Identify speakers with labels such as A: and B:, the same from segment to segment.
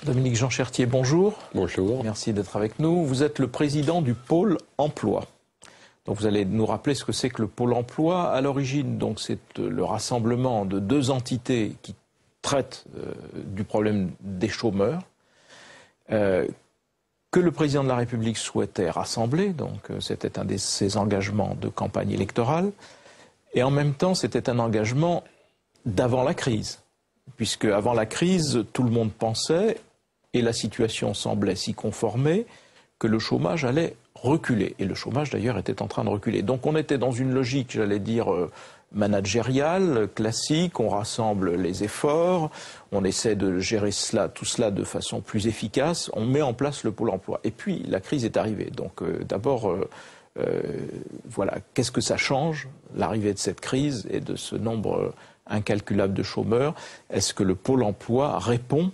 A: Dominique Jean-Chertier, bonjour.
B: Bonjour.
A: Merci d'être avec nous. Vous êtes le président du Pôle emploi. Donc vous allez nous rappeler ce que c'est que le Pôle emploi. À l'origine, donc c'est le rassemblement de deux entités qui traitent du problème des chômeurs, que le président de la République souhaitait rassembler. Donc c'était un de ses engagements de campagne électorale. Et en même temps, c'était un engagement d'avant la crise. Puisque avant la crise, tout le monde pensait, et la situation semblait s'y conformer, que le chômage allait reculer. Et le chômage, d'ailleurs, était en train de reculer. Donc on était dans une logique, j'allais dire, managériale, classique. On rassemble les efforts, on essaie de gérer tout cela de façon plus efficace. On met en place le Pôle emploi. Et puis, la crise est arrivée. Donc d'abord, voilà, qu'est-ce que ça change, l'arrivée de cette crise et de ce nombre incalculable de chômeurs? Est-ce que le Pôle emploi répond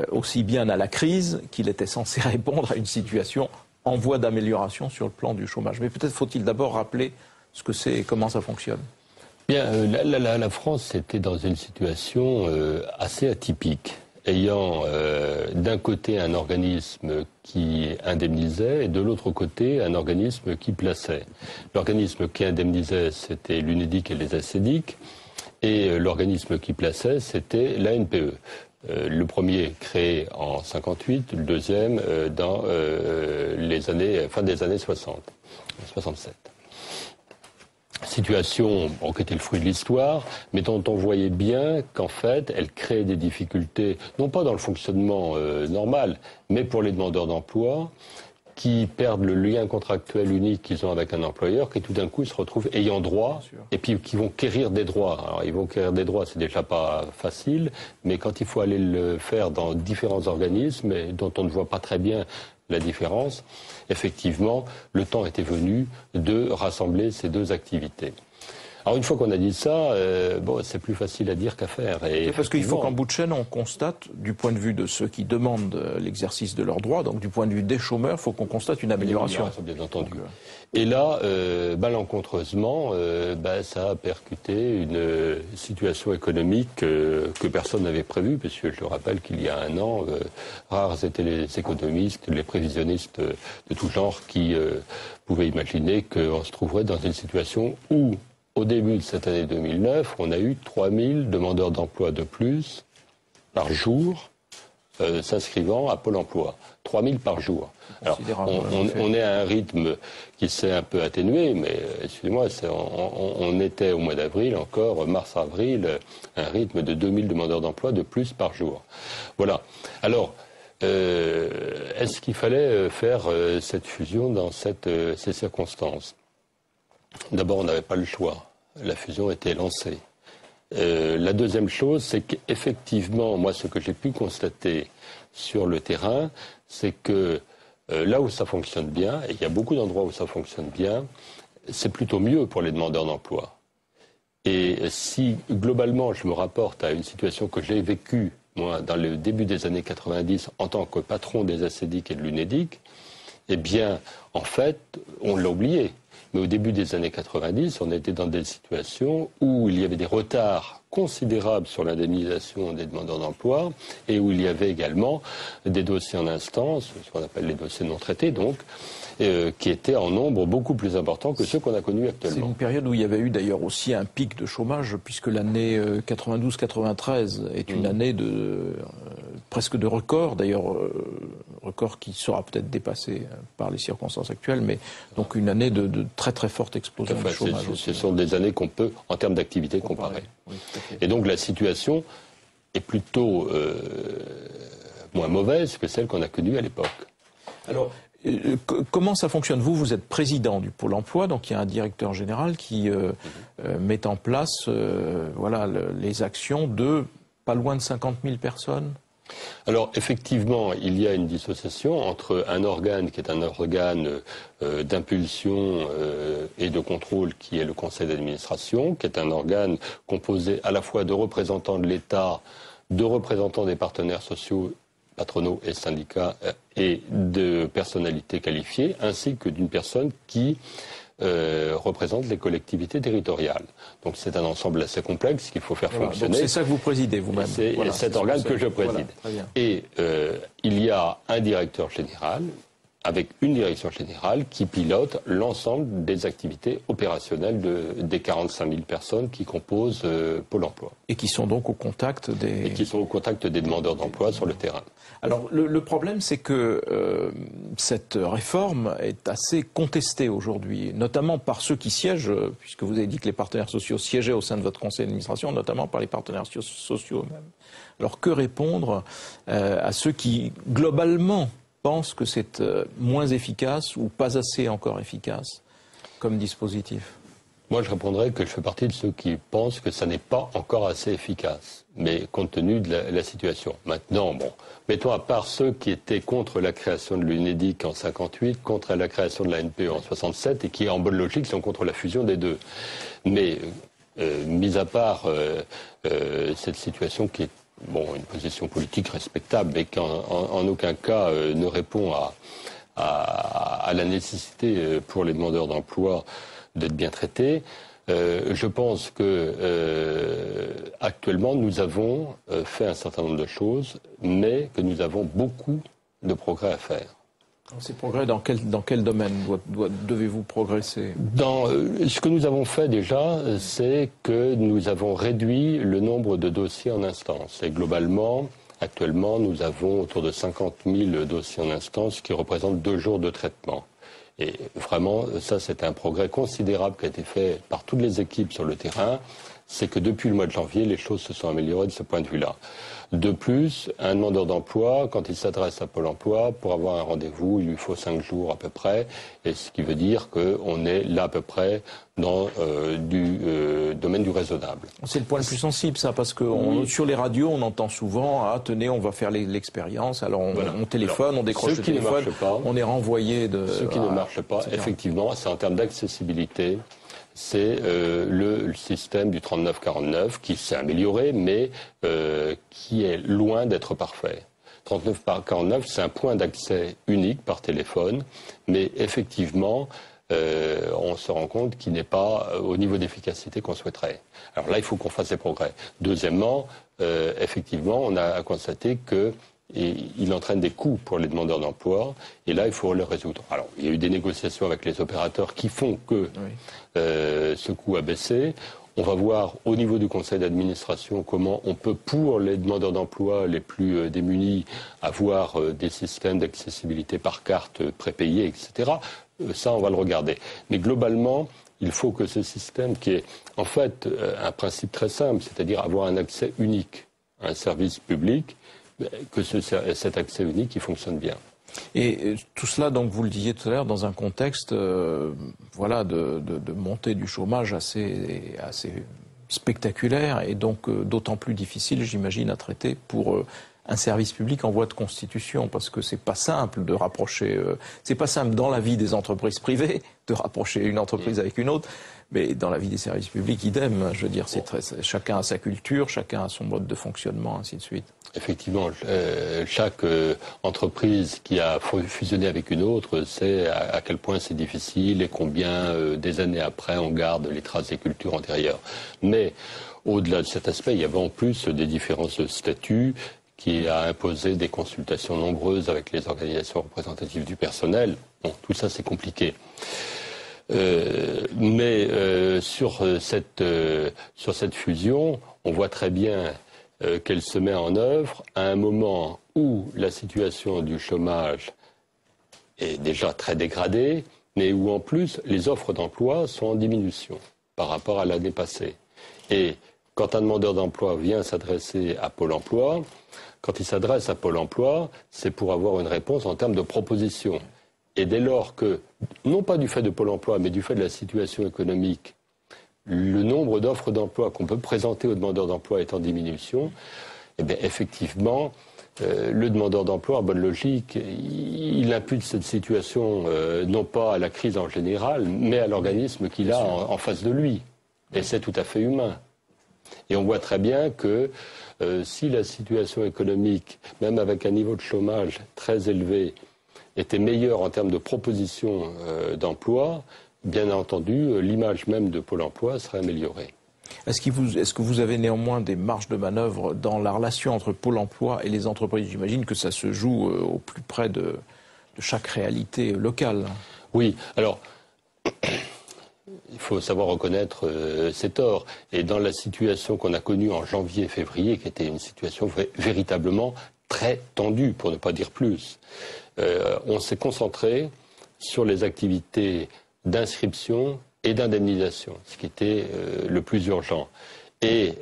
A: aussi bien à la crise qu'il était censé répondre à une situation en voie d'amélioration sur le plan du chômage? Mais peut-être faut-il d'abord rappeler ce que c'est et comment ça fonctionne.
B: Bien, la France était dans une situation assez atypique, ayant d'un côté un organisme qui indemnisait et de l'autre côté un organisme qui plaçait. L'organisme qui indemnisait, c'était l'UNEDIC et les ACEDIC, et l'organisme qui plaçait, c'était l'ANPE. Le premier créé en 58, le deuxième dans fin des années 60, 67. Situation qui était le fruit de l'histoire, mais dont on voyait bien qu'en fait, elle créait des difficultés, non pas dans le fonctionnement normal, mais pour les demandeurs d'emploi, qui perdent le lien contractuel unique qu'ils ont avec un employeur, qui tout d'un coup se retrouvent ayant droit, et puis qui vont quérir des droits. Alors ils vont quérir des droits, c'est déjà pas facile, mais quand il faut aller le faire dans différents organismes, et dont on ne voit pas très bien la différence, effectivement, le temps était venu de rassembler ces deux activités. Alors une fois qu'on a dit ça, c'est plus facile à dire qu'à faire.
A: Et parce qu'il faut qu'en bout de chaîne, on constate, du point de vue de ceux qui demandent l'exercice de leurs droits, donc du point de vue des chômeurs, il faut qu'on constate une amélioration.
B: Bien entendu. Et là, malencontreusement, ça a percuté une situation économique que personne n'avait prévue, puisque je le rappelle qu'il y a un an, rares étaient les économistes, les prévisionnistes de tout genre qui pouvaient imaginer qu'on se trouverait dans une situation où, au début de cette année 2009, on a eu 3000 demandeurs d'emploi de plus par jour s'inscrivant à Pôle emploi. 3000 par jour. Alors, on est à un rythme qui s'est un peu atténué, mais excusez-moi, on était au mois d'avril encore, mars-avril, un rythme de 2000 demandeurs d'emploi de plus par jour. Voilà. Alors, est-ce qu'il fallait faire cette fusion dans ces circonstances ? D'abord, on n'avait pas le choix. La fusion était lancée. La deuxième chose, c'est qu'effectivement, moi, ce que j'ai pu constater sur le terrain, c'est que là où ça fonctionne bien, et il y a beaucoup d'endroits où ça fonctionne bien, c'est plutôt mieux pour les demandeurs d'emploi. Et si, globalement, je me rapporte à une situation que j'ai vécue, moi, dans le début des années 90, en tant que patron des ACEDIC et de l'UNEDIC, eh bien, en fait, on l'a oublié. Mais au début des années 90, on était dans des situations où il y avait des retards considérables sur l'indemnisation des demandeurs d'emploi et où il y avait également des dossiers en instance, ce qu'on appelle les dossiers non traités, donc, qui étaient en nombre beaucoup plus important que ceux qu'on a connus actuellement.
A: C'est une période où il y avait eu d'ailleurs aussi un pic de chômage, puisque l'année 92-93 est une année presque de record, d'ailleurs record qui sera peut-être dépassé par les circonstances actuelles, mais donc une année de très très forte explosion du chômage.
B: Ce sont des années qu'on peut, en termes d'activité, comparer.
A: Oui,
B: et donc la situation est plutôt moins mauvaise que celle qu'on a connue à l'époque.
A: Alors, comment ça fonctionne? Vous êtes président du Pôle emploi, donc il y a un directeur général qui met en place les actions de pas loin de 50 000 personnes.
B: Alors effectivement, il y a une dissociation entre un organe qui est un organe d'impulsion et de contrôle qui est le conseil d'administration, qui est un organe composé à la fois de représentants de l'État, de représentants des partenaires sociaux, patronaux et syndicats et de personnalités qualifiées, ainsi que d'une personne qui représente les collectivités territoriales. Donc c'est un ensemble assez complexe qu'il faut faire fonctionner.
A: C'est ça que vous présidez vous-même.
B: C'est cet organe que je préside.
A: Voilà,
B: et y a un directeur général avec une direction générale qui pilote l'ensemble des activités opérationnelles des 45 000 personnes qui composent Pôle emploi.
A: Et qui sont donc au contact des...
B: Et qui sont au contact des demandeurs d'emploi sur le terrain.
A: Alors le problème, c'est que cette réforme est assez contestée aujourd'hui, notamment par ceux qui siègent, puisque vous avez dit que les partenaires sociaux siégeaient au sein de votre conseil d'administration, notamment par les partenaires sociaux eux-mêmes. Alors que répondre à ceux qui, globalement, pensent que c'est moins efficace ou pas assez encore efficace comme dispositif?
B: Moi, je répondrais que je fais partie de ceux qui pensent que ça n'est pas encore assez efficace, mais compte tenu de la situation. Maintenant, bon, mettons à part ceux qui étaient contre la création de l'UNEDIC en 58, contre la création de la NPE en 67, et qui, en bonne logique, sont contre la fusion des deux. Mais, mis à part cette situation qui est une position politique respectable, mais qui en aucun cas ne répond à la nécessité pour les demandeurs d'emploi d'être bien traités. Je pense que actuellement nous avons fait un certain nombre de choses, mais que nous avons beaucoup de progrès à faire.
A: Ces progrès, dans quel domaine devez-vous progresser?
B: Ce que nous avons fait déjà, c'est que nous avons réduit le nombre de dossiers en instance. Et globalement, actuellement, nous avons autour de 50 000 dossiers en instance, ce qui représente 2 jours de traitement. Et vraiment, ça, c'est un progrès considérable qui a été fait par toutes les équipes sur le terrain. C'est que depuis le mois de janvier, les choses se sont améliorées de ce point de vue-là. De plus, un demandeur d'emploi, quand il s'adresse à Pôle emploi, pour avoir un rendez-vous, il lui faut 5 jours à peu près, et ce qui veut dire qu'on est là à peu près dans du domaine du raisonnable.
A: C'est le point le plus sensible, ça, parce que sur les radios, on entend souvent « Ah, tenez, on va faire l'expérience », alors on téléphone, alors, on décroche le téléphone, on est renvoyé de...
B: Ce qui ne marche pas, effectivement, c'est en termes d'accessibilité. C'est le système du 3949 qui s'est amélioré, mais qui est loin d'être parfait. 3949, c'est un point d'accès unique par téléphone, mais effectivement, on se rend compte qu'il n'est pas au niveau d'efficacité qu'on souhaiterait. Alors là, il faut qu'on fasse des progrès. Deuxièmement, effectivement, on a constaté que il entraîne des coûts pour les demandeurs d'emploi, et là, il faut le résoudre. Alors, il y a eu des négociations avec les opérateurs qui font que ce coût a baissé. On va voir au niveau du conseil d'administration comment on peut, pour les demandeurs d'emploi les plus démunis, avoir des systèmes d'accessibilité par carte prépayés, etc. Ça, on va le regarder. Mais globalement, il faut que ce système, qui est en fait un principe très simple, c'est-à-dire avoir un accès unique à un service public, que cet accès unique il fonctionne bien.
A: Et tout cela, donc, vous le disiez tout à l'heure, dans un contexte de montée du chômage assez spectaculaire et donc d'autant plus difficile, j'imagine, à traiter pour un service public en voie de constitution, parce que c'est pas simple de rapprocher, c'est pas simple dans la vie des entreprises privées de rapprocher une entreprise avec une autre, mais dans la vie des services publics, idem. Je veux dire, chacun a sa culture, chacun a son mode de fonctionnement, ainsi de suite.
B: Effectivement, chaque entreprise qui a fusionné avec une autre sait à quel point c'est difficile et combien des années après on garde les traces des cultures antérieures. Mais au-delà de cet aspect, il y avait en plus des différences de statut qui a imposé des consultations nombreuses avec les organisations représentatives du personnel. Bon, tout ça c'est compliqué. Mais sur cette fusion, on voit très bien qu'elle se met en œuvre à un moment où la situation du chômage est déjà très dégradée, mais où en plus les offres d'emploi sont en diminution par rapport à l'année passée. Et quand un demandeur d'emploi vient s'adresser à Pôle emploi, quand il s'adresse à Pôle emploi, c'est pour avoir une réponse en termes de proposition. Et dès lors que, non pas du fait de Pôle emploi, mais du fait de la situation économique, le nombre d'offres d'emploi qu'on peut présenter aux demandeurs d'emploi est en diminution, eh bien effectivement, le demandeur d'emploi, en bonne logique, il impute cette situation non pas à la crise en général, mais à l'organisme qu'il a en face de lui. Et c'est tout à fait humain. Et on voit très bien que si la situation économique, même avec un niveau de chômage très élevé, était meilleure en termes de propositions d'emploi, bien entendu, l'image même de Pôle emploi serait améliorée.
A: Est-ce que vous avez néanmoins des marges de manœuvre dans la relation entre Pôle emploi et les entreprises? J'imagine que ça se joue au plus près de chaque réalité locale.
B: Oui, alors il faut savoir reconnaître ses torts. Et dans la situation qu'on a connue en janvier et février, qui était une situation véritablement très tendue, pour ne pas dire plus, on s'est concentré sur les activités d'inscription et d'indemnisation, ce qui était le plus urgent. Et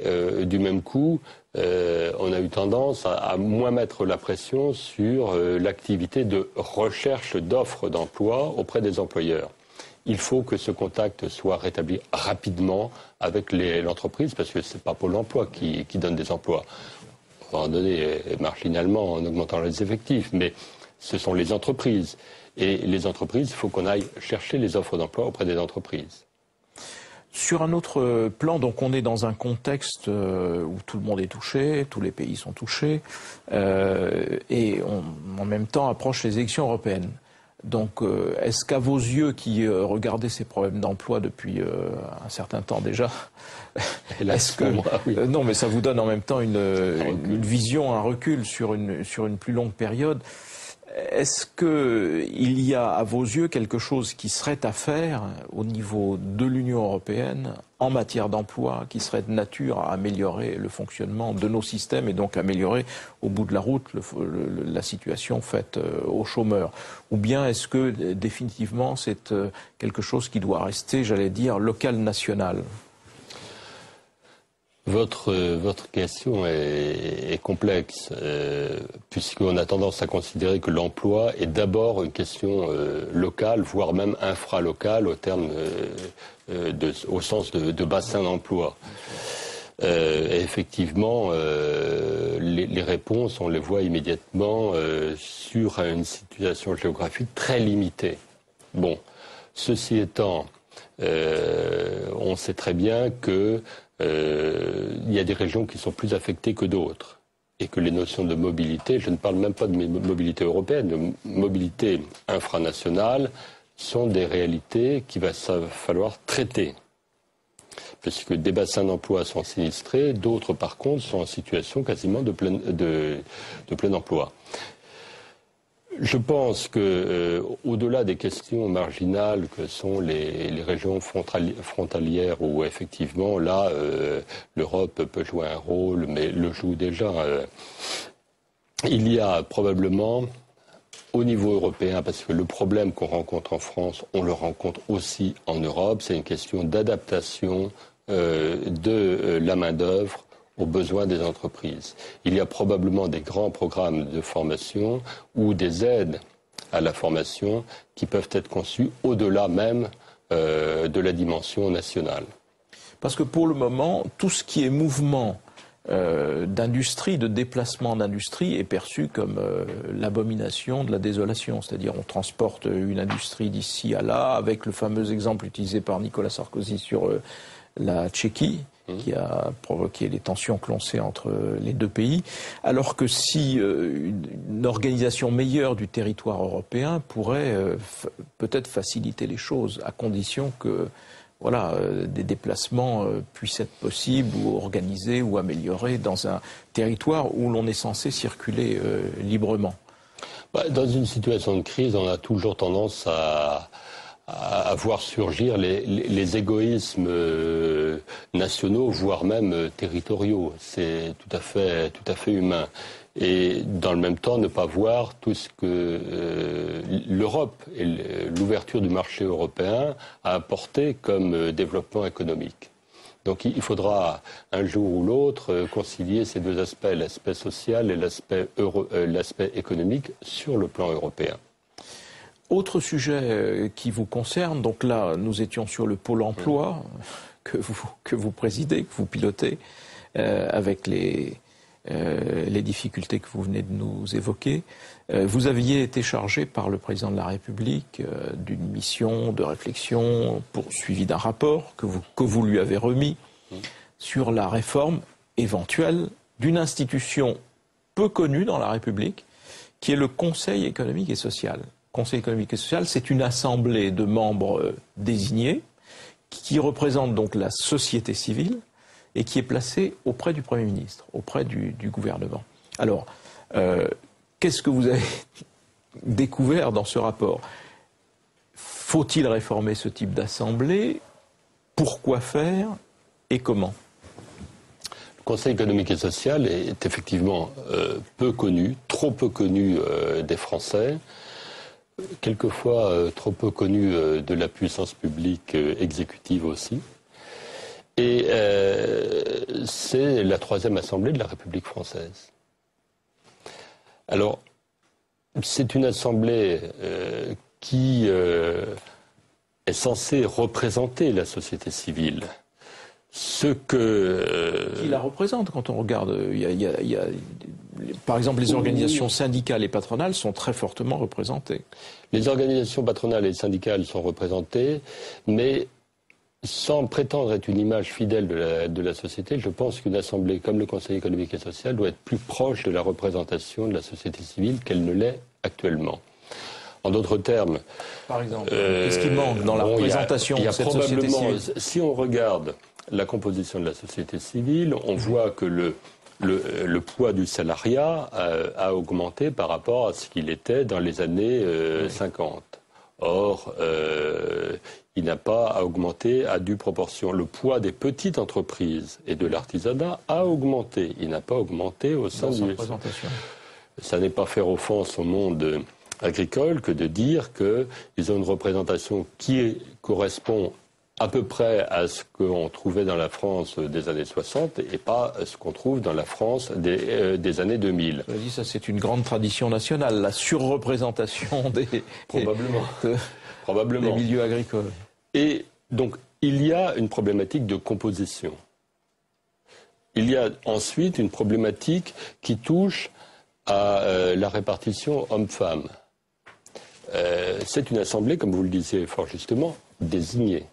B: du même coup, on a eu tendance à moins mettre la pression sur l'activité de recherche d'offres d'emploi auprès des employeurs. Il faut que ce contact soit rétabli rapidement avec l'entreprise, parce que ce n'est pas Pôle emploi qui donne des emplois. On va en donner marginalement en augmentant les effectifs, mais ce sont les entreprises. Et les entreprises, il faut qu'on aille chercher les offres d'emploi auprès des entreprises.
A: Sur un autre plan, donc on est dans un contexte où tout le monde est touché, tous les pays sont touchés, et en même temps approchent les élections européennes. Donc est-ce qu'à vos yeux qui regardez ces problèmes d'emploi depuis un certain temps déjà, est-ce que non, mais ça vous donne en même temps une vision, un recul sur une plus longue période. Est-ce qu'il y a, à vos yeux, quelque chose qui serait à faire au niveau de l'Union européenne en matière d'emploi, qui serait de nature à améliorer le fonctionnement de nos systèmes et donc améliorer au bout de la route la situation faite aux chômeurs? Ou bien est-ce que définitivement c'est quelque chose qui doit rester, j'allais dire, local, national?
B: Votre question est complexe, puisqu'on a tendance à considérer que l'emploi est d'abord une question locale, voire même infralocale au sens de bassin d'emploi. Effectivement, les réponses, on les voit immédiatement sur une situation géographique très limitée. Bon, ceci étant, on sait très bien que il y a des régions qui sont plus affectées que d'autres et que les notions de mobilité, je ne parle même pas de mobilité européenne, de mobilité infranationale, sont des réalités qu'il va falloir traiter. Parce que des bassins d'emploi sont sinistrés, d'autres par contre sont en situation quasiment de plein emploi. Je pense que, au-delà des questions marginales que sont les régions frontalières où effectivement là l'Europe peut jouer un rôle, mais le joue déjà, il y a probablement au niveau européen, parce que le problème qu'on rencontre en France, on le rencontre aussi en Europe, c'est une question d'adaptation de la main-d'œuvre aux besoins des entreprises. Il y a probablement des grands programmes de formation ou des aides à la formation qui peuvent être conçus au-delà même de la dimension nationale.
A: Parce que pour le moment, tout ce qui est mouvement d'industrie, de déplacement d'industrie est perçu comme l'abomination de la désolation. C'est-à-dire on transporte une industrie d'ici à là, avec le fameux exemple utilisé par Nicolas Sarkozy sur la Tchéquie, qui a provoqué les tensions que l'on sait entre les deux pays, alors que si une organisation meilleure du territoire européen pourrait peut-être faciliter les choses, à condition que voilà, des déplacements puissent être possibles ou organisés ou améliorés dans un territoire où l'on est censé circuler librement.
B: Dans une situation de crise, on a toujours tendance à voir surgir les égoïsmes nationaux, voire même territoriaux. C'est tout à fait humain. Et dans le même temps, ne pas voir tout ce que l'Europe et l'ouverture du marché européen a apporté comme développement économique. Donc il faudra un jour ou l'autre concilier ces deux aspects, l'aspect social et l'aspect économique sur le plan européen.
A: Autre sujet qui vous concerne, donc là nous étions sur le pôle emploi que vous présidez, que vous pilotez, avec les difficultés que vous venez de nous évoquer. Vous aviez été chargé par le président de la République d'une mission de réflexion suivie d'un rapport que vous lui avez remis sur la réforme éventuelle d'une institution peu connue dans la République, qui est le Conseil économique et social. Conseil économique et social, c'est une assemblée de membres désignés qui représente donc la société civile, et qui est placé auprès du Premier ministre, auprès du gouvernement. Alors, qu'est-ce que vous avez découvert dans ce rapport? Faut-il réformer ce type d'assemblée? Pourquoi faire et comment?
B: Le Conseil économique et social est effectivement peu connu, trop peu connu des Français, quelquefois trop peu connu de la puissance publique exécutive aussi. Et c'est la 3e assemblée de la République française. Alors, c'est une assemblée qui est censée représenter la société civile. Ce que...
A: Qui la représente quand on regarde, par exemple, les organisations syndicales et patronales sont très fortement représentées.
B: Les organisations patronales et syndicales sont représentées, mais sans prétendre être une image fidèle de la société, je pense qu'une assemblée comme le Conseil économique et social doit être plus proche de la représentation de la société civile qu'elle ne l'est actuellement. En d'autres termes...
A: Par exemple, qu'est-ce qui manque dans la représentation de cette société civile?
B: Si on regarde la composition de la société civile, on voit que le poids du salariat a augmenté par rapport à ce qu'il était dans les années 50. Or, il n'a pas augmenté à due proportion. Le poids des petites entreprises et de l'artisanat a augmenté. Il n'a pas augmenté au sein du... Ça n'est pas faire offense au monde agricole que de dire qu'ils ont une représentation qui correspond à peu près à ce qu'on trouvait dans la France des années 60 et pas ce qu'on trouve dans la France des années 2000.
A: Je dis, ça c'est une grande tradition nationale, la surreprésentation
B: Probablement.
A: des milieux agricoles.
B: Et donc, il y a une problématique de composition. Il y a ensuite une problématique qui touche à la répartition homme-femme. C'est une assemblée, comme vous le disiez fort justement, désignée.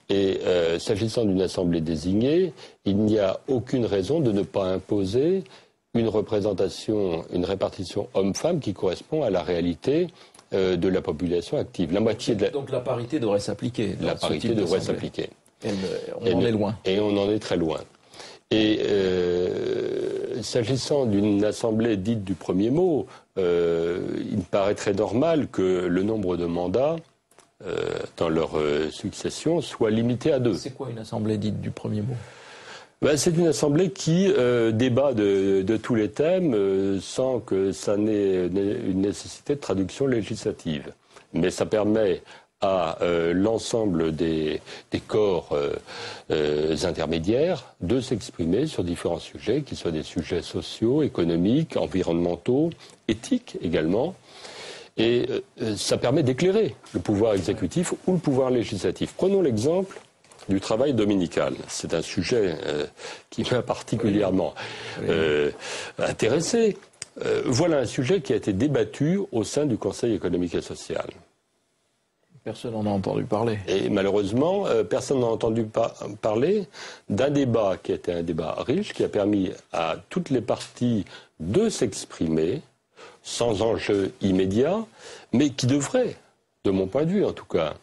B: Et s'agissant d'une assemblée désignée, il n'y a aucune raison de ne pas imposer une répartition homme-femme qui correspond à la réalité de la population active. La moitié de
A: Donc la parité devrait s'appliquer.
B: La parité devrait s'appliquer.
A: On en est loin.
B: Et on en est très loin. Et s'agissant d'une assemblée dite du premier mot, il me paraît très normal que le nombre de mandats dans leur succession soit limité à 2.
A: C'est quoi une assemblée dite du premier mot?
B: C'est une assemblée qui débat de tous les thèmes sans que ça n'ait une nécessité de traduction législative. Mais ça permet à l'ensemble des corps intermédiaires de s'exprimer sur différents sujets, qui soient des sujets sociaux, économiques, environnementaux, éthiques également. Et ça permet d'éclairer le pouvoir exécutif ou le pouvoir législatif. Prenons l'exemple du travail dominical. C'est un sujet qui m'a particulièrement intéressé. Voilà un sujet qui a été débattu au sein du Conseil économique et social.
A: Personne n'en a entendu parler.
B: Et malheureusement, personne n'a entendu parler d'un débat qui était un débat riche, qui a permis à toutes les parties de s'exprimer, sans enjeu immédiat, mais qui devrait, de mon point de vue en tout cas,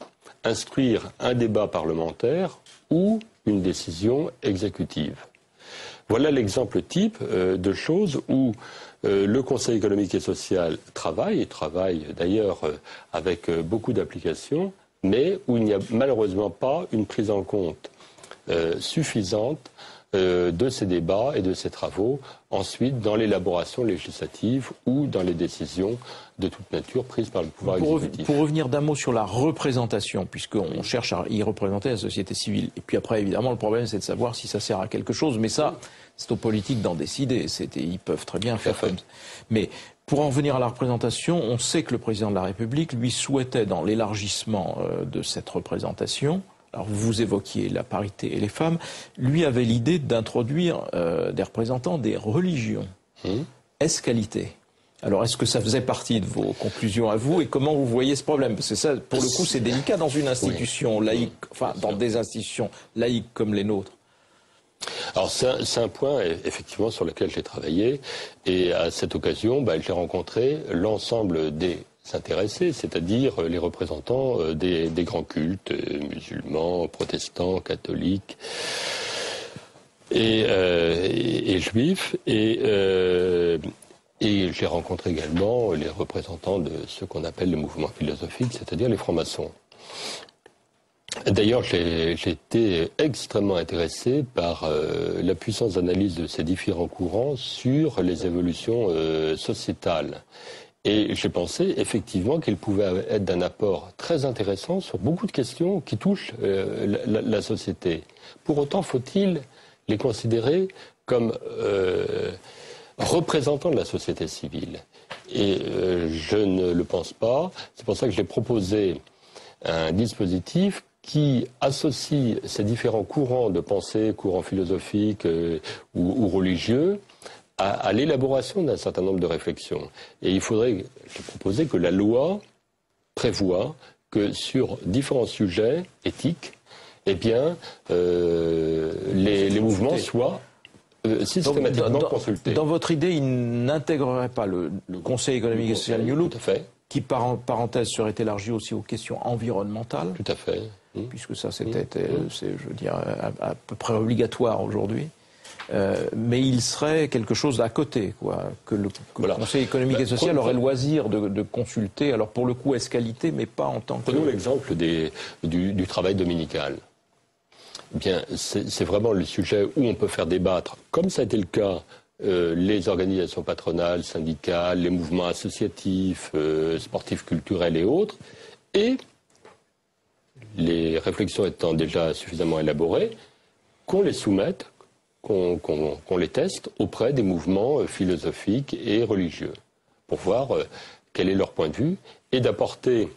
B: instruire un débat parlementaire ou une décision exécutive. Voilà l'exemple type de choses où le Conseil économique et social travaille d'ailleurs avec beaucoup d'applications, mais où il n'y a malheureusement pas une prise en compte suffisante de ces débats et de ces travaux, ensuite dans l'élaboration législative ou dans les décisions de toute nature prises par le pouvoir exécutif.
A: Pour revenir d'un mot sur la représentation, puisqu'on cherche à y représenter la société civile, et puis après évidemment le problème c'est de savoir si ça sert à quelque chose, mais ça c'est aux politiques d'en décider, ils peuvent très bien faire comme ça. Mais pour en venir à la représentation, on sait que le président de la République lui souhaitait dans l'élargissement de cette représentation. Alors vous évoquiez la parité et les femmes. Lui avait l'idée d'introduire des représentants des religions. Est-ce qualité? Alors est-ce que ça faisait partie de vos conclusions à vous et comment vous voyez ce problème? Parce que ça, pour le coup, c'est délicat dans une institution laïque, enfin dans des institutions laïques comme les nôtres.
B: Alors c'est un point effectivement sur lequel j'ai travaillé et à cette occasion, j'ai rencontré l'ensemble des s'intéresser, c'est-à-dire les représentants des grands cultes musulmans, protestants, catholiques. et juifs, et j'ai rencontré également les représentants de ce qu'on appelle le mouvement philosophique, c'est-à-dire les francs-maçons. D'ailleurs, j'ai été extrêmement intéressé par la puissance d'analyse de ces différents courants sur les évolutions sociétales. Et j'ai pensé effectivement qu'ils pouvaient être d'un apport très intéressant sur beaucoup de questions qui touchent la société. Pour autant, faut-il les considérer comme représentants de la société civile? Et je ne le pense pas. C'est pour ça que j'ai proposé un dispositif qui associe ces différents courants de pensée, courants philosophiques ou religieux, à l'élaboration d'un certain nombre de réflexions. Et il faudrait, j'ai proposé que la loi prévoie que sur différents sujets éthiques, eh bien, les mouvements soient systématiquement consultés.
A: Dans votre idée, il n'intégrerait pas le Conseil économique et social New Look, qui, par parenthèse, serait élargi aussi aux questions environnementales.
B: Tout à fait.
A: Puisque ça, c'était, je veux dire, à peu près obligatoire aujourd'hui. Mais il serait quelque chose à côté, quoi, que le Conseil économique et social aurait loisir de consulter. Alors pour le coup, ès-qualité, mais pas en tant que...
B: Prenons l'exemple du travail dominical. Eh bien, c'est vraiment le sujet où on peut faire débattre, comme ça a été le cas, les organisations patronales, syndicales, les mouvements associatifs, sportifs, culturels et autres, et les réflexions étant déjà suffisamment élaborées, qu'on les soumette, qu'on les teste auprès des mouvements philosophiques et religieux, pour voir quel est leur point de vue, et d'apporter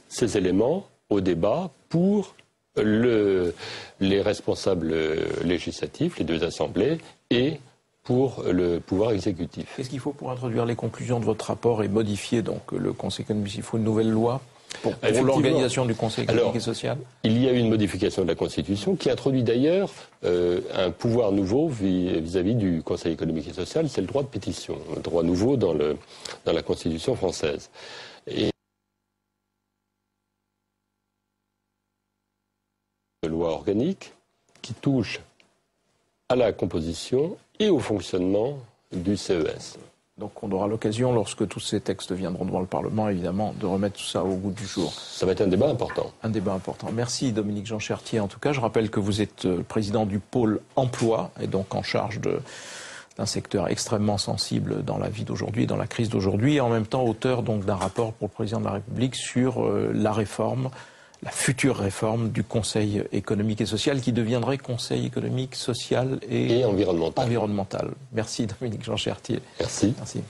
B: ces éléments au débat pour les responsables législatifs, les deux assemblées, et pour le pouvoir exécutif.
A: Qu'est-ce qu'il faut pour introduire les conclusions de votre rapport et modifier donc le Conseil économique? Il faut une nouvelle loi pour l'organisation du Conseil économique et social?
B: Il y a eu une modification de la Constitution qui introduit d'ailleurs un pouvoir nouveau vis-à-vis du Conseil économique et social, c'est le droit de pétition, un droit nouveau dans la Constitution française. Et une loi organique qui touche à la composition et au fonctionnement du CES.
A: Donc on aura l'occasion, lorsque tous ces textes viendront devant le Parlement, évidemment, de remettre tout ça au goût du jour.
B: Ça va être un débat important.
A: Un débat important. Merci Dominique Jean-Chertier. En tout cas, je rappelle que vous êtes président du pôle emploi et donc en charge d'un secteur extrêmement sensible dans la vie d'aujourd'hui, dans la crise d'aujourd'hui, et en même temps auteur donc d'un rapport pour le président de la République sur la réforme, la future réforme du Conseil économique et social qui deviendrait Conseil économique, social et environnemental. Merci Dominique Jean-Chertier.
B: Merci.
A: Merci.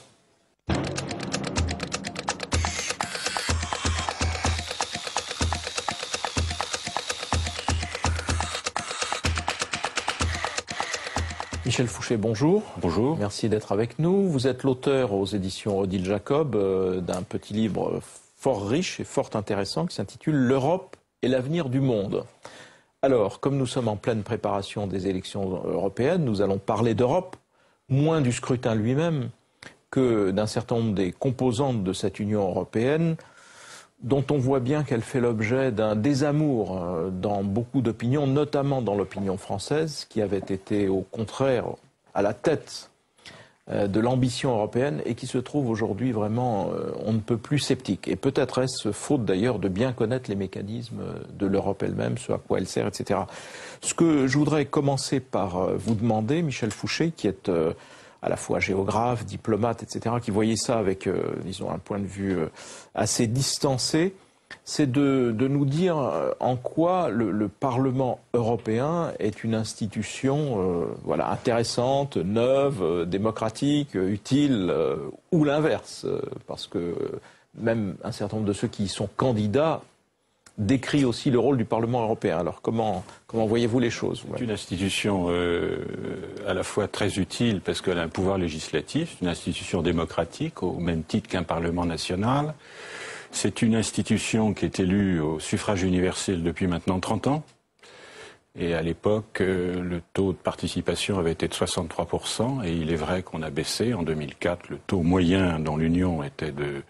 A: Michel Fouché, bonjour.
C: Bonjour.
A: Merci d'être avec nous. Vous êtes l'auteur aux éditions Odile Jacob d'un petit livre fort riche et fort intéressant qui s'intitule « L'Europe et l'avenir du monde ». Alors, comme nous sommes en pleine préparation des élections européennes, nous allons parler d'Europe, moins du scrutin lui-même que d'un certain nombre des composantes de cette Union européenne, dont on voit bien qu'elle fait l'objet d'un désamour dans beaucoup d'opinions, notamment dans l'opinion française, qui avait été au contraire à la tête de l'ambition européenne et qui se trouve aujourd'hui vraiment, on ne peut plus sceptique. Et peut-être est-ce faute d'ailleurs de bien connaître les mécanismes de l'Europe elle-même, ce à quoi elle sert, etc. Ce que je voudrais commencer par vous demander, Michel Fouché, qui est à la fois géographe, diplomate, etc., qui voyait ça avec, disons, un point de vue assez distancé, c'est de nous dire en quoi le Parlement européen est une institution voilà, intéressante, neuve, démocratique, utile, ou l'inverse, parce que même un certain nombre de ceux qui y sont candidats décrit aussi le rôle du Parlement européen. Alors comment voyez-vous les choses?
C: C'est une institution à la fois très utile parce qu'elle a un pouvoir législatif, c'est une institution démocratique au même titre qu'un Parlement national. C'est une institution qui est élue au suffrage universel depuis maintenant 30 ans. Et à l'époque, le taux de participation avait été de 63%. Et il est vrai qu'on a baissé. En 2004, le taux moyen dans l'Union était de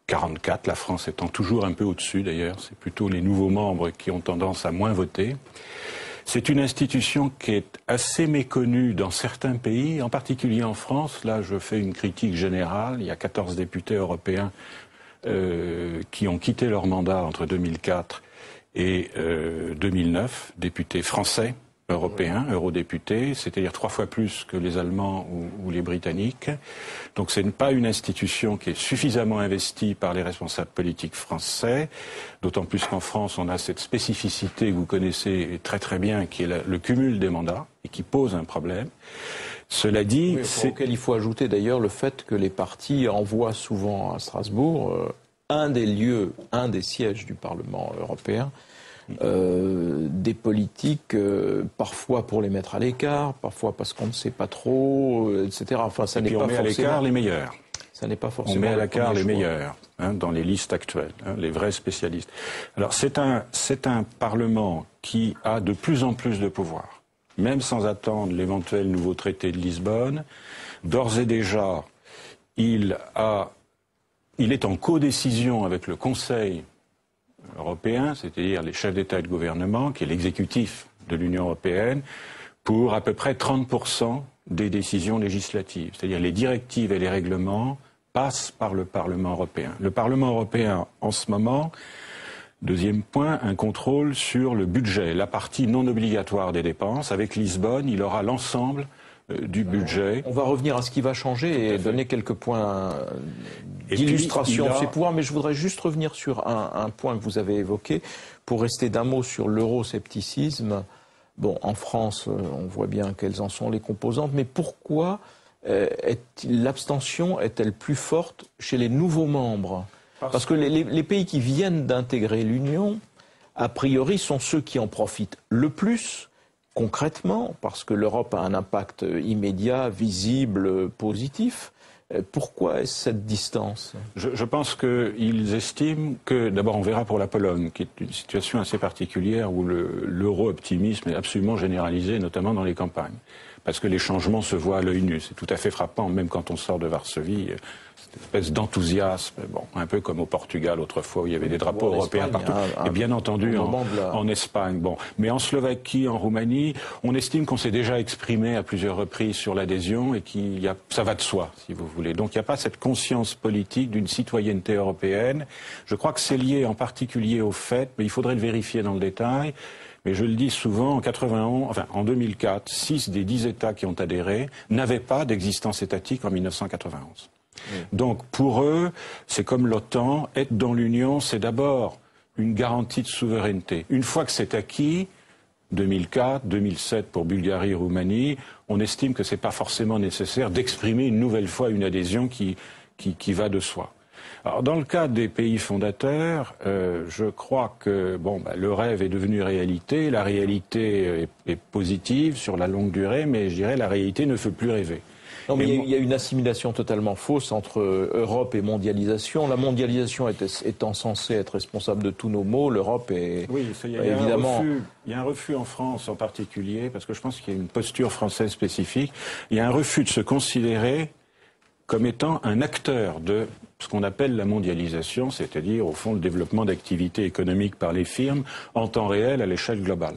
C: 44, la France étant toujours un peu au-dessus d'ailleurs. C'est plutôt les nouveaux membres qui ont tendance à moins voter. C'est une institution qui est assez méconnue dans certains pays, en particulier en France. Là, je fais une critique générale. Il y a 14 députés européens qui ont quitté leur mandat entre 2004 et 2009, députés français, européens, eurodéputés, c'est-à-dire 3 fois plus que les Allemands ou les Britanniques. Donc ce n'est pas une institution qui est suffisamment investie par les responsables politiques français, d'autant plus qu'en France on a cette spécificité que vous connaissez très très bien, qui est le cumul des mandats et qui pose un problème. Cela dit,
A: auquel il faut ajouter d'ailleurs le fait que les partis envoient souvent à Strasbourg un des sièges du Parlement européen, des politiques, parfois pour les mettre à l'écart, parfois parce qu'on ne sait pas trop, etc. Enfin, ça n'est pas forcément...
C: à l'écart les meilleurs.
A: Ça n'est pas forcément...
C: On met à l'écart les meilleurs, dans les listes actuelles, les vrais spécialistes. Alors, c'est un Parlement qui a de plus en plus de pouvoir, même sans attendre l'éventuel nouveau traité de Lisbonne. D'ores et déjà, il est en codécision avec le Conseil européen, c'est-à-dire les chefs d'État et de gouvernement, qui est l'exécutif de l'Union européenne, pour à peu près 30% des décisions législatives. C'est-à-dire les directives et les règlements passent par le Parlement européen. Le Parlement européen, en ce moment, deuxième point, un contrôle sur le budget, la partie non obligatoire des dépenses. Avec Lisbonne, il aura l'ensemble du budget.
A: On va revenir à ce qui va changer et donner quelques points d'illustration de ces pouvoirs, mais je voudrais juste revenir sur un point que vous avez évoqué, pour rester d'un mot sur l'euroscepticisme. Bon, en France, on voit bien quelles en sont les composantes, mais pourquoi l'abstention est-elle plus forte chez les nouveaux membres? Parce que les pays qui viennent d'intégrer l'Union, a priori, sont ceux qui en profitent le plus, concrètement, parce que l'Europe a un impact immédiat, visible, positif. Pourquoi est-ce cette distance?
C: Je pense qu'ils estiment que, d'abord on verra pour la Pologne, qui est une situation assez particulière où l'euro-optimisme est absolument généralisé, notamment dans les campagnes. Parce que les changements se voient à l'œil nu. C'est tout à fait frappant, même quand on sort de Varsovie, cette espèce d'enthousiasme, bon, un peu comme au Portugal autrefois où il y avait des drapeaux européens partout, et bien entendu en Espagne. Bon, mais en Slovaquie, en Roumanie, on estime qu'on s'est déjà exprimé à plusieurs reprises sur l'adhésion et ça va de soi, si vous voulez. Donc il n'y a pas cette conscience politique d'une citoyenneté européenne. Je crois que c'est lié en particulier au fait, mais il faudrait le vérifier dans le détail. Mais je le dis souvent, en 2004, 6 des 10 États qui ont adhéré n'avaient pas d'existence étatique en 1991. Donc pour eux, c'est comme l'OTAN, être dans l'Union, c'est d'abord une garantie de souveraineté. Une fois que c'est acquis, 2004, 2007 pour Bulgarie et Roumanie, on estime que c'est pas forcément nécessaire d'exprimer une nouvelle fois une adhésion qui va de soi. Alors, dans le cas des pays fondateurs, je crois que le rêve est devenu réalité. La réalité est positive sur la longue durée, mais je dirais la réalité ne fait plus rêver.
A: Non, mais il y a une assimilation totalement fausse entre Europe et mondialisation. La mondialisation étant censée être responsable de tous nos maux, l'Europe est évidemment...
C: Il y a un refus en France en particulier, parce que je pense qu'il y a une posture française spécifique. Il y a un refus de se considérer comme étant un acteur de ce qu'on appelle la mondialisation, c'est-à-dire au fond le développement d'activités économiques par les firmes en temps réel à l'échelle globale.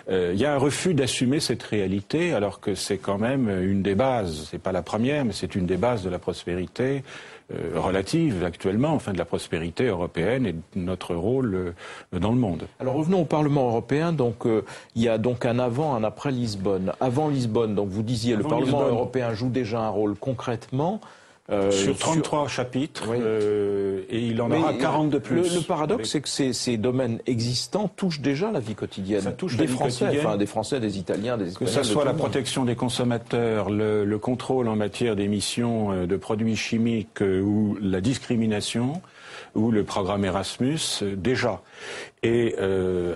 C: Il y a un refus d'assumer cette réalité alors que c'est quand même une des bases, c'est pas la première, mais c'est une des bases de la prospérité relative actuellement, enfin de la prospérité européenne et de notre rôle dans le monde.
A: Alors revenons au Parlement européen, donc il y a donc un avant, un après Lisbonne. Avant Lisbonne, donc vous disiez le Parlement européen joue déjà un rôle concrètement.
C: Sur 33 chapitres, oui. Et il en aura 40 de plus.
A: Le paradoxe, c'est que ces domaines existants touchent déjà la vie quotidienne.
C: Ça touche
A: des Français, enfin des Français, des Italiens, des Espagnols.
C: Que ce soit la protection des consommateurs, le contrôle en matière d'émissions de produits chimiques ou la discrimination, ou le programme Erasmus, déjà. Et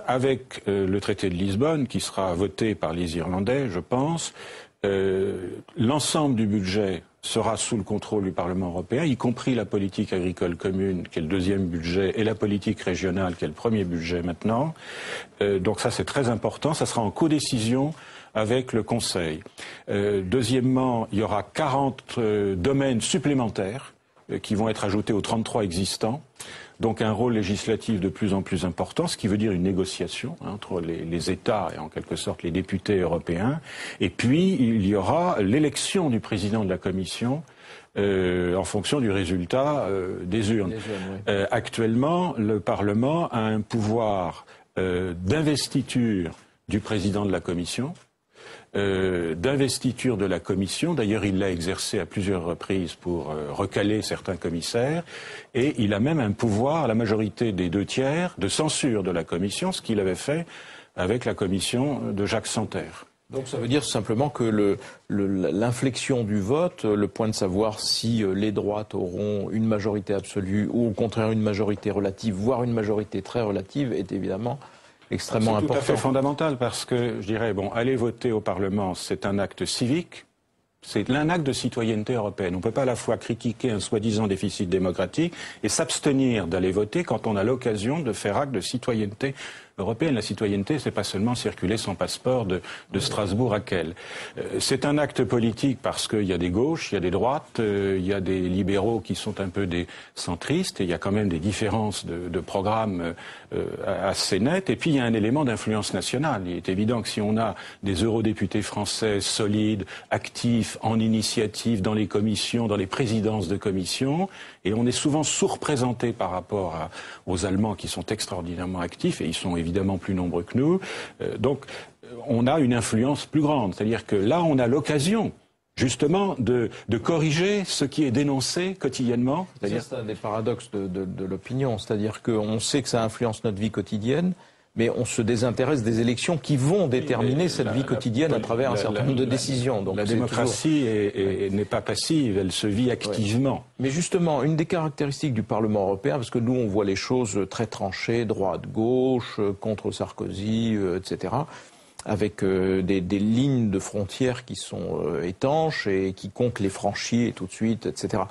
C: avec le traité de Lisbonne, qui sera voté par les Irlandais, je pense, l'ensemble du budget sera sous le contrôle du Parlement européen, y compris la politique agricole commune, qui est le deuxième budget, et la politique régionale, qui est le premier budget maintenant. Donc ça, c'est très important. Ça sera en codécision avec le Conseil. Deuxièmement, il y aura 40 domaines supplémentaires qui vont être ajoutés aux 33 existants. donc un rôle législatif de plus en plus important, ce qui veut dire une négociation entre les États et en quelque sorte les députés européens. Et puis il y aura l'élection du président de la Commission en fonction du résultat des urnes. Oui. Actuellement, le Parlement a un pouvoir d'investiture du président de la Commission, d'investiture de la Commission. D'ailleurs, il l'a exercé à plusieurs reprises pour recaler certains commissaires. Et il a même un pouvoir, à la majorité des 2/3, de censure de la Commission, ce qu'il avait fait avec la Commission de Jacques Santer.
A: Donc ça veut dire simplement que l'inflexion du vote, le point de savoir si les droites auront une majorité absolue ou au contraire une majorité relative, voire une majorité très relative, est évidemment extrêmement important.
C: C'est tout à fait fondamental parce que, je dirais, aller voter au Parlement, c'est un acte civique, c'est un acte de citoyenneté européenne. On ne peut pas à la fois critiquer un soi-disant déficit démocratique et s'abstenir d'aller voter quand on a l'occasion de faire acte de citoyenneté européenne. La citoyenneté, c'est pas seulement circuler son passeport de Strasbourg à Kehl. C'est un acte politique parce qu'il y a des gauches, il y a des droites, il y a des libéraux qui sont un peu des centristes, et il y a quand même des différences de programmes assez nettes. Et puis il y a un élément d'influence nationale. Il est évident que si on a des eurodéputés français solides, actifs, en initiative, dans les commissions, dans les présidences de commissions, et on est souvent sous-représenté par rapport aux Allemands qui sont extraordinairement actifs, et ils sont évidemment plus nombreux que nous. Donc on a une influence plus grande. C'est-à-dire que là, on a l'occasion justement de corriger ce qui est dénoncé quotidiennement.
A: C'est un des paradoxes de l'opinion. C'est-à-dire qu'on sait que ça influence notre vie quotidienne, mais on se désintéresse des élections qui vont déterminer cette vie quotidienne à travers un certain nombre de décisions.
C: Donc la démocratie n'est pas passive, elle se vit activement.
A: Ouais. Mais justement, une des caractéristiques du Parlement européen, parce que nous on voit les choses très tranchées, droite-gauche, contre Sarkozy, etc., avec des lignes de frontières qui sont étanches et quiconque les franchit tout de suite, etc.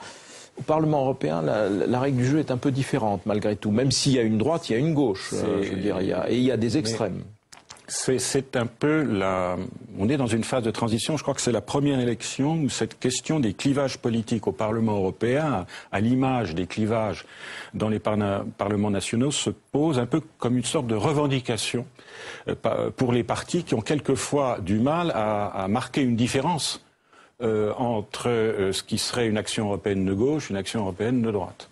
A: Au Parlement européen, la règle du jeu est un peu différente malgré tout. Même s'il y a une droite, il y a une gauche. Je veux dire, et il y a des extrêmes.
C: C'est un peu on est dans une phase de transition. Je crois que c'est la première élection où cette question des clivages politiques au Parlement européen, à l'image des clivages dans les parlements nationaux, se pose un peu comme une sorte de revendication pour les partis qui ont quelquefois du mal à marquer une différence entre ce qui serait une action européenne de gauche et une action européenne de droite.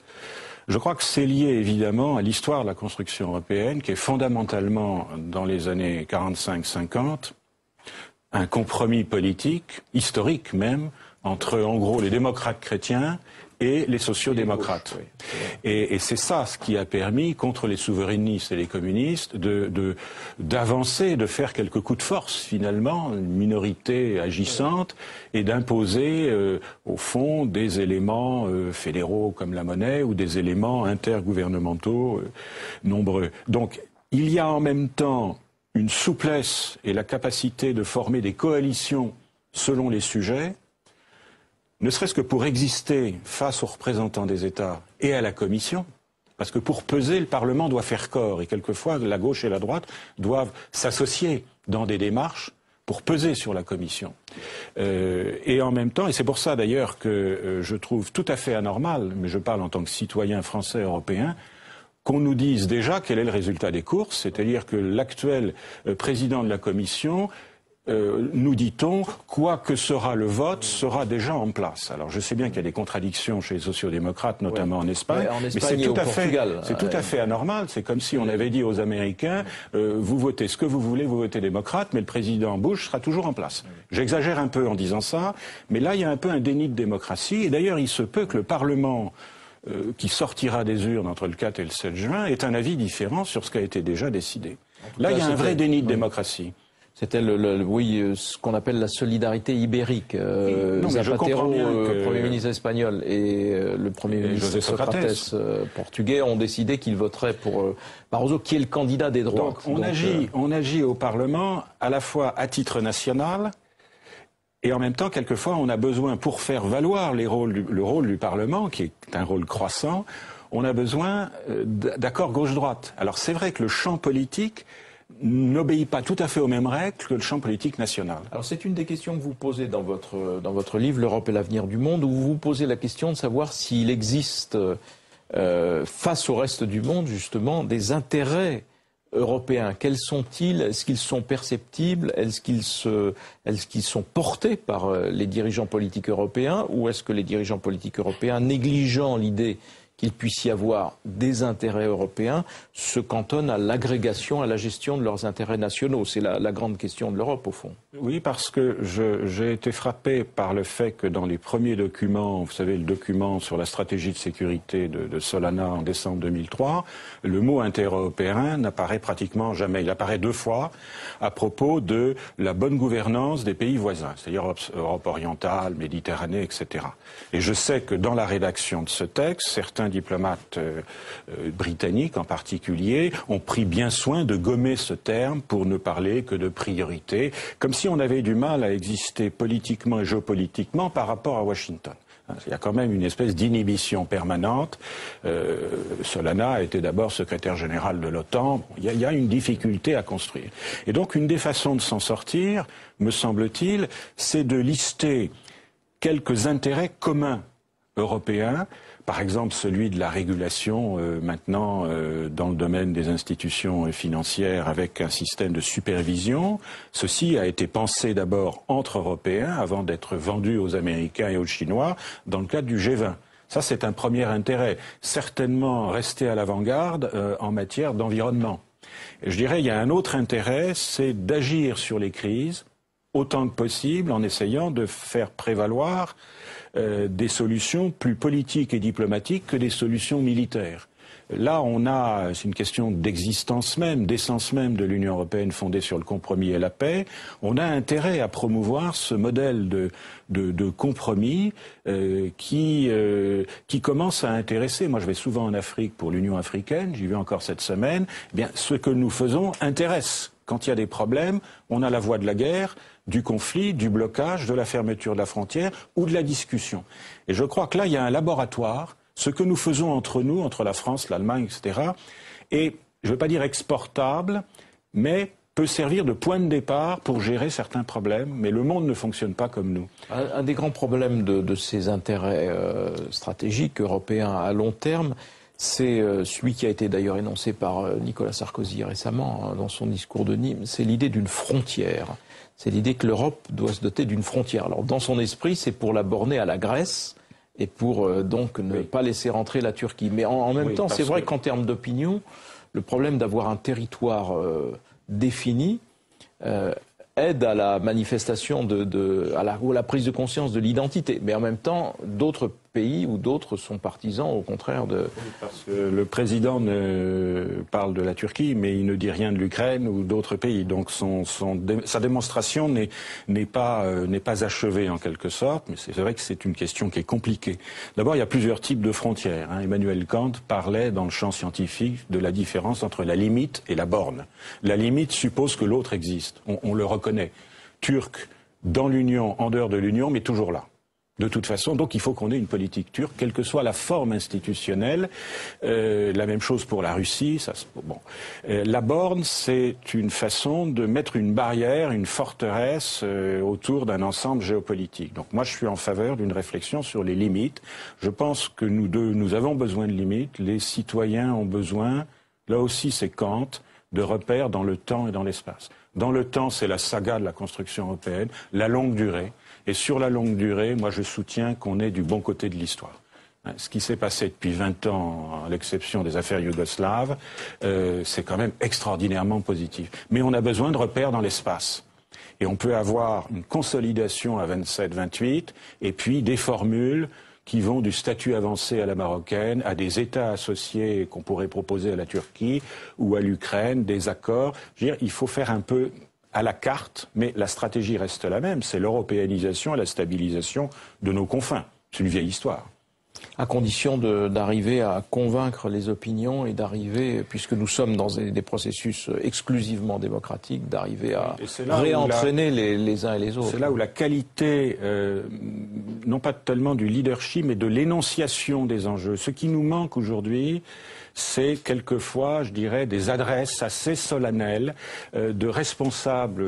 C: Je crois que c'est lié évidemment à l'histoire de la construction européenne qui est fondamentalement, dans les années 45-50, un compromis politique, historique même, entre en gros les démocrates chrétiens et les sociaux-démocrates. Oui. Et c'est ça ce qui a permis, contre les souverainistes et les communistes, d'avancer, de faire quelques coups de force, finalement, une minorité agissante, et d'imposer, au fond, des éléments fédéraux comme la monnaie ou des éléments intergouvernementaux nombreux. Donc, il y a en même temps une souplesse et la capacité de former des coalitions selon les sujets, ne serait-ce que pour exister face aux représentants des États et à la Commission, parce que pour peser, le Parlement doit faire corps, et quelquefois la gauche et la droite doivent s'associer dans des démarches pour peser sur la Commission. Et en même temps, et c'est pour ça d'ailleurs que je trouve tout à fait anormal, mais je parle en tant que citoyen français européen, qu'on nous dise déjà quel est le résultat des courses, c'est-à-dire que l'actuel président de la Commission, nous dit-on, quoi que sera le vote, sera déjà en place. Alors je sais bien qu'il y a des contradictions chez les sociaux-démocrates, notamment en Espagne, mais c'est tout à fait anormal. C'est comme si on avait dit aux Américains, vous votez ce que vous voulez, vous votez démocrate, mais le président Bush sera toujours en place. J'exagère un peu en disant ça, mais là il y a un peu un déni de démocratie, et d'ailleurs il se peut que le Parlement qui sortira des urnes entre le 4 et le 7 juin ait un avis différent sur ce qui a été déjà décidé. Là il y a un vrai déni de démocratie.
A: C'était ce qu'on appelle la solidarité ibérique. Zapatero, Premier ministre espagnol, et le Premier ministre Socrates portugais ont décidé qu'ils voteraient pour Barroso, qui est le candidat des droites.
C: Donc on agit au Parlement à la fois à titre national, et en même temps, quelquefois, on a besoin, pour faire valoir le rôle du Parlement, qui est un rôle croissant, on a besoin d'accords gauche-droite. Alors c'est vrai que le champ politique n'obéit pas tout à fait aux mêmes règles que le champ politique national.
A: Alors c'est une des questions que vous posez dans votre livre, L'Europe et l'avenir du monde, où vous vous posez la question de savoir s'il existe face au reste du monde, justement, des intérêts européens. Quels sont-ils? Est-ce qu'ils sont perceptibles? Est-ce qu'ils sont portés par les dirigeants politiques européens? Ou est-ce que les dirigeants politiques européens, négligeant l'idée qu'il puisse y avoir des intérêts européens, se cantonnent à l'agrégation, à la gestion de leurs intérêts nationaux? C'est la grande question de l'Europe, au fond.
C: Oui, parce que j'ai été frappé par le fait que dans les premiers documents, vous savez, le document sur la stratégie de sécurité de Solana en décembre 2003, le mot interopéen n'apparaît pratiquement jamais. Il apparaît 2 fois à propos de la bonne gouvernance des pays voisins, c'est-à-dire Europe orientale, Méditerranée, etc. Et je sais que dans la rédaction de ce texte, certains diplomates britanniques en particulier ont pris bien soin de gommer ce terme pour ne parler que de priorité, comme si on avait du mal à exister politiquement et géopolitiquement par rapport à Washington. Il y a quand même une espèce d'inhibition permanente. Solana était d'abord secrétaire général de l'OTAN. Il y a une difficulté à construire. Et donc une des façons de s'en sortir, me semble-t-il, c'est de lister quelques intérêts communs européens, par exemple celui de la régulation maintenant dans le domaine des institutions financières avec un système de supervision. Ceci a été pensé d'abord entre Européens avant d'être vendu aux Américains et aux Chinois dans le cadre du G20. Ça, c'est un premier intérêt. Certainement rester à l'avant-garde en matière d'environnement. Et je dirais, il y a un autre intérêt, c'est d'agir sur les crises autant que possible en essayant de faire prévaloir des solutions plus politiques et diplomatiques que des solutions militaires. Là, c'est une question d'existence même, d'essence même de l'Union européenne fondée sur le compromis et la paix. On a intérêt à promouvoir ce modèle de compromis qui commence à intéresser. Moi, je vais souvent en Afrique pour l'Union africaine, j'y vais encore cette semaine. Eh bien, ce que nous faisons intéresse. Quand il y a des problèmes, on a la voie de la guerre, du conflit, du blocage, de la fermeture de la frontière ou de la discussion. Et je crois que là, il y a un laboratoire. Ce que nous faisons entre nous, entre la France, l'Allemagne, etc., est, je ne veux pas dire exportable, mais peut servir de point de départ pour gérer certains problèmes. Mais le monde ne fonctionne pas comme nous.
A: Un des grands problèmes de ces intérêts stratégiques européens à long terme, c'est celui qui a été d'ailleurs énoncé par Nicolas Sarkozy récemment dans son discours de Nîmes, c'est l'idée d'une frontière. C'est l'idée que l'Europe doit se doter d'une frontière. Alors dans son esprit, c'est pour la borner à la Grèce et pour donc ne pas laisser rentrer la Turquie. Mais en même temps, c'est vrai qu'en termes d'opinion, le problème d'avoir un territoire défini aide à la manifestation ou à la prise de conscience de l'identité. Mais en même temps, d'autres pays ou d'autres sont partisans, au contraire, de...
C: Parce que le président parle de la Turquie, mais il ne dit rien de l'Ukraine ou d'autres pays. Donc sa démonstration n'est pas achevée en quelque sorte, mais c'est vrai que c'est une question qui est compliquée. D'abord, il y a plusieurs types de frontières. Emmanuel Kant parlait dans le champ scientifique de la différence entre la limite et la borne. La limite suppose que l'autre existe. On le reconnaît. Turc, dans l'Union, en dehors de l'Union, mais toujours là. De toute façon, donc il faut qu'on ait une politique turque, quelle que soit la forme institutionnelle. La même chose pour la Russie. La borne, c'est une façon de mettre une barrière, une forteresse autour d'un ensemble géopolitique. Donc moi, je suis en faveur d'une réflexion sur les limites. Je pense que nous avons besoin de limites. Les citoyens ont besoin, là aussi c'est Kant, de repères dans le temps et dans l'espace. Dans le temps, c'est la saga de la construction européenne, la longue durée. Et sur la longue durée, moi je soutiens qu'on est du bon côté de l'histoire. Ce qui s'est passé depuis 20 ans, à l'exception des affaires yougoslaves, c'est quand même extraordinairement positif. Mais on a besoin de repères dans l'espace. Et on peut avoir une consolidation à 27, 28, et puis des formules qui vont du statut avancé à la marocaine, à des États associés qu'on pourrait proposer à la Turquie ou à l'Ukraine, des accords. Je veux dire, il faut faire un peu à la carte, mais la stratégie reste la même, c'est l'européanisation et la stabilisation de nos confins. C'est une vieille histoire.
A: À condition d'arriver à convaincre les opinions et d'arriver, puisque nous sommes dans des processus exclusivement démocratiques, d'arriver à réentraîner les uns et les autres.
C: C'est là où la qualité, non pas tellement du leadership, mais de l'énonciation des enjeux. Ce qui nous manque aujourd'hui, c'est quelquefois, je dirais, des adresses assez solennelles de responsables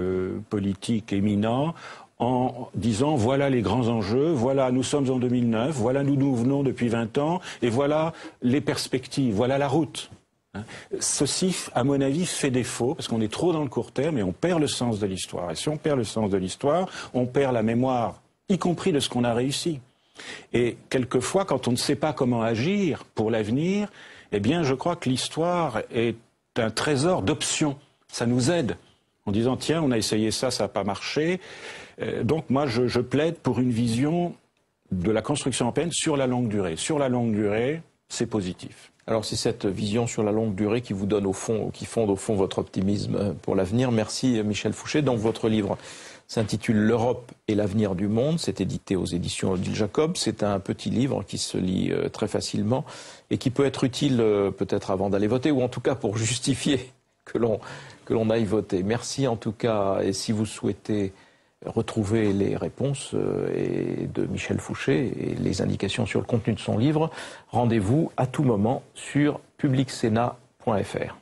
C: politiques éminents en disant voilà les grands enjeux, voilà nous sommes en 2009, voilà nous venons depuis 20 ans, et voilà les perspectives, voilà la route. Ceci, à mon avis, fait défaut, parce qu'on est trop dans le court terme et on perd le sens de l'histoire. Et si on perd le sens de l'histoire, on perd la mémoire, y compris de ce qu'on a réussi. Et quelquefois, quand on ne sait pas comment agir pour l'avenir, eh bien, je crois que l'histoire est un trésor d'options. Ça nous aide en disant, tiens, on a essayé ça, ça n'a pas marché. Donc moi, je plaide pour une vision de la construction européenne sur la longue durée. Sur la longue durée, c'est positif.
A: Alors c'est cette vision sur la longue durée qui vous donne au fond, qui fonde au fond votre optimisme pour l'avenir. Merci Michel Fouché. Donc votre livre s'intitule L'Europe et l'avenir du monde. C'est édité aux éditions Odile Jacob. C'est un petit livre qui se lit très facilement et qui peut être utile peut-être avant d'aller voter, ou en tout cas pour justifier que l'on aille voter. Merci en tout cas, et si vous souhaitez retrouver les réponses de Michel Fouché et les indications sur le contenu de son livre, rendez-vous à tout moment sur publicsénat.fr.